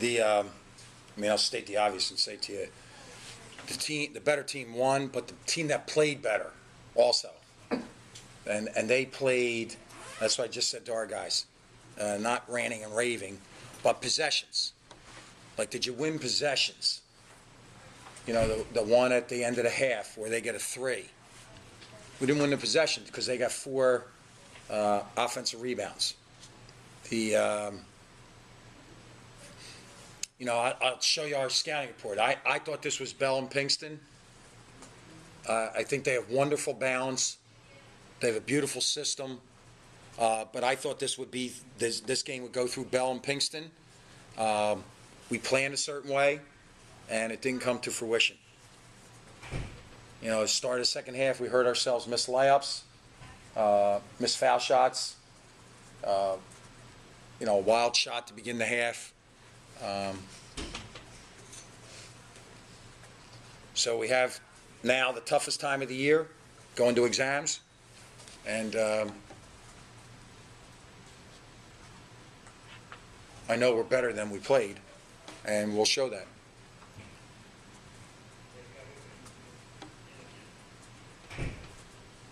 I mean, I'll state the obvious and say to you, the better team won, but the team that played better also, and they played. That's what I just said to our guys, not ranting and raving, but possessions. Like, did you win possessions? You know, the one at the end of the half where they get a 3. We didn't win the possession because they got 4 offensive rebounds. You know, I'll show you our scouting report. I thought this was Bell and Pinkston. I think they have wonderful balance. They have a beautiful system. But I thought this game would go through Bell and Pinkston. We planned a certain way, and it didn't come to fruition. You know, at the start of the second half, we heard ourselves miss layups, miss foul shots, you know, a wild shot to begin the half. So we have now the toughest time of the year, going to exams, and I know we're better than we played, and we'll show that.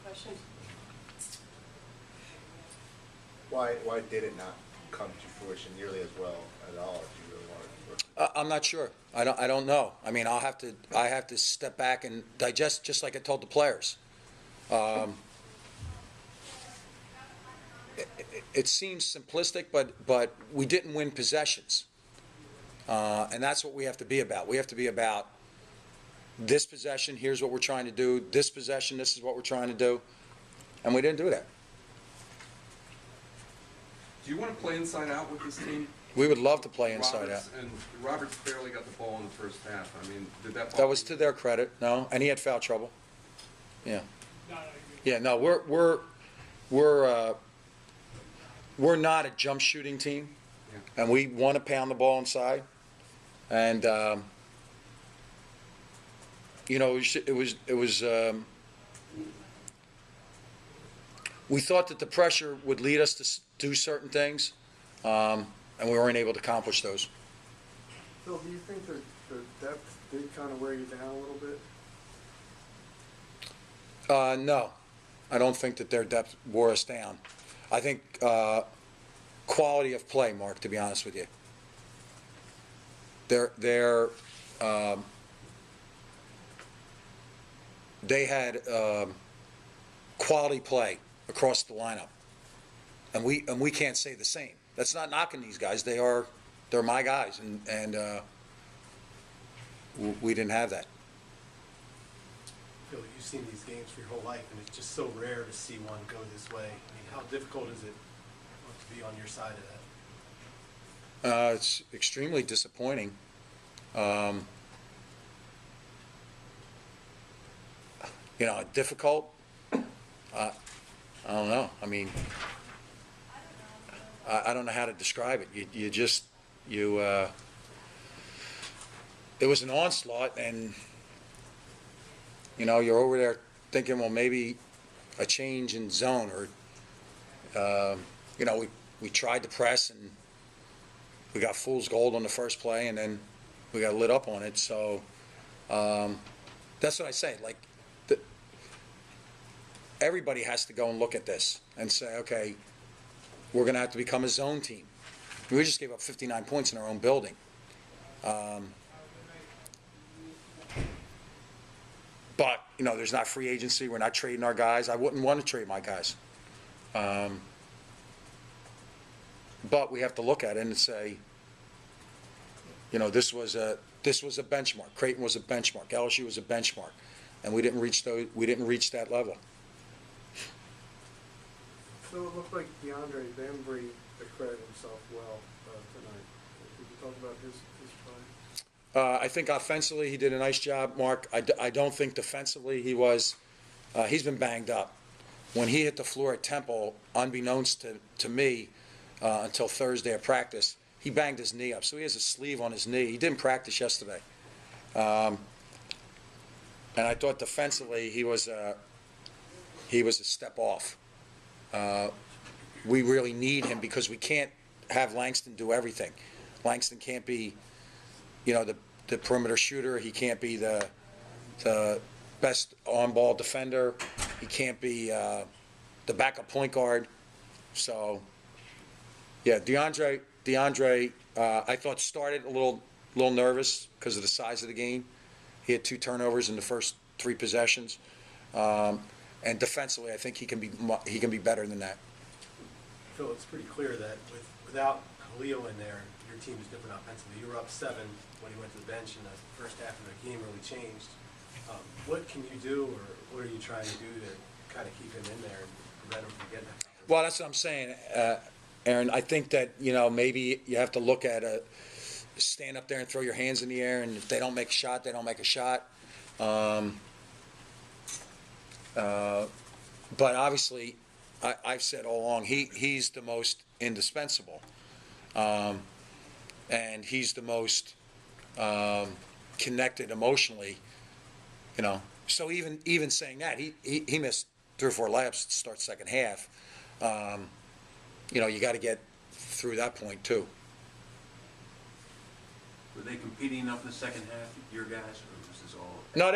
Question? Why did it not come to fruition nearly as well at all if you really wanted to? I'm not sure. I don't know. I mean, I have to step back and digest, just like I told the players. It seems simplistic, but we didn't win possessions, and that's what we have to be about. We have to be about this possession. Here's what we're trying to do. This possession. This is what we're trying to do, and we didn't do that. Do you want to play inside out with this team? We would love to play inside out. And Roberts barely got the ball in the first half. I mean, did that? That was to their credit. No, and he had foul trouble. Yeah. Yeah. No, we're not a jump shooting team, Yeah. and we want to pound the ball inside. And you know, it was. We thought that the pressure would lead us to do certain things, and we weren't able to accomplish those. Phil, do you think the depth did kind of wear you down a little bit? No, I don't think that their depth wore us down. I think quality of play, Mark, to be honest with you. They had quality play across the lineup, and we can't say the same. That's not knocking these guys. They're my guys, and we didn't have that. Phil, you've seen these games for your whole life, and it's just so rare to see one go this way. I mean, how difficult is it to be on your side of that? It's extremely disappointing. You know, difficult. I don't know. I mean, I don't know how to describe it. It was an onslaught, and you know, you're over there thinking, well, maybe a change in zone, or you know, we tried to press, and we got fool's gold on the first play, and then we got lit up on it. So that's what I say. Like, everybody has to go and look at this and say, okay, we're going to have to become a zone team. We just gave up 59 points in our own building. But, you know, there's not free agency. We're not trading our guys. I wouldn't want to trade my guys. But we have to look at it and say, you know, this was a benchmark. Creighton was a benchmark. LSU was a benchmark, and we didn't reach that level. So it looked like DeAndre Bembry declared himself well tonight. Could you talk about his play? I think offensively he did a nice job, Mark. I don't think defensively he was. He's been banged up. When he hit the floor at Temple, unbeknownst to me, until Thursday at practice, he banged his knee up. So he has a sleeve on his knee. He didn't practice yesterday. And I thought defensively he was a step off. We really need him because we can't have Langston do everything. Langston can't be, the perimeter shooter. He can't be the best on-ball defender. He can't be the backup point guard. So, yeah, DeAndre, I thought started a little nervous because of the size of the game. He had 2 turnovers in the first 3 possessions, and defensively, I think he can be better than that. Phil, it's pretty clear that without Khalil in there, your team is different offensively. You were up 7 when he went to the bench, and the first half of the game really changed. What can you do, or what are you trying to do to kind of keep him in there and prevent him from getting that? Well, that's what I'm saying, Aaron. I think that, maybe you have to look at stand up there and throw your hands in the air, and if they don't make a shot, they don't make a shot. But obviously, I've said all along, he's the most indispensable. And he's the most connected emotionally, So even saying that, he missed 3 or 4 layups to start second half. You got to get through that point too. Were they competing enough in the second half, your guys, or was this all? No,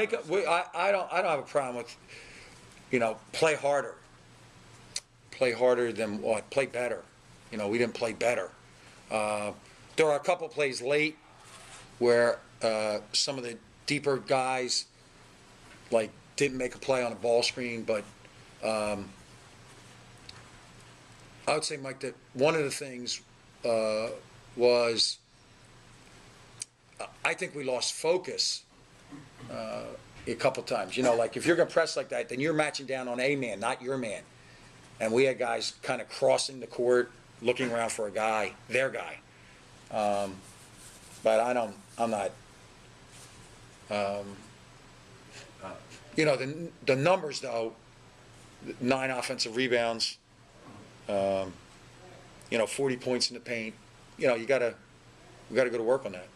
I don't have a problem with, play harder. Play harder than what? Play better. We didn't play better. There are a couple plays late where some of the deeper guys didn't make a play on a ball screen, but I would say, Mike, that one of the things was I think we lost focus a couple times. If you're going to press like that, then you're matching down on a man, not your man. And we had guys kind of crossing the court, looking around for a guy, their guy. But I'm not. The numbers though, 9 offensive rebounds, 40 points in the paint. We got to go to work on that.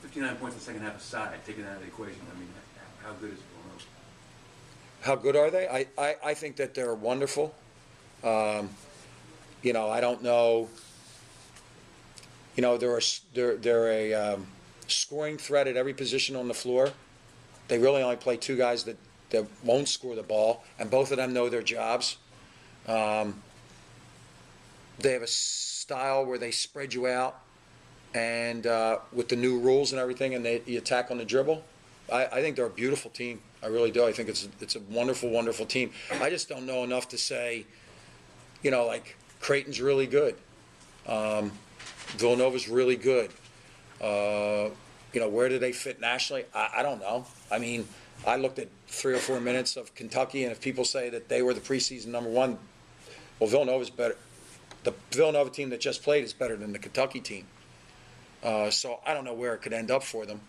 59 points in the second half aside, taking that out of the equation. I mean, how good is Villanova? How good are they? I think that they're wonderful. I don't know. They're a scoring threat at every position on the floor. They really only play 2 guys that won't score the ball, and both of them know their jobs. They have a style where they spread you out, and with the new rules and everything, and you attack on the dribble. I think they're a beautiful team. I really do. I think it's a wonderful, wonderful team. I just don't know enough to say, Creighton's really good. Villanova's really good. Where do they fit nationally? I don't know. I mean, I looked at 3 or 4 minutes of Kentucky, and if people say that they were the preseason number 1, well, Villanova's better. The Villanova team that just played is better than the Kentucky team. So I don't know where it could end up for them.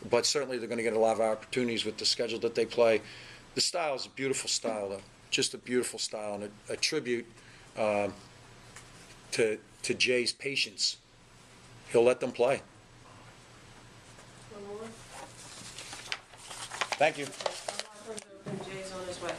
But certainly they're going to get a lot of opportunities with the schedule that they play. The style is a beautiful style, though. Just a beautiful style, and a tribute to Jay's patience. He'll let them play. One more? Thank you. Okay, Jay's on his way.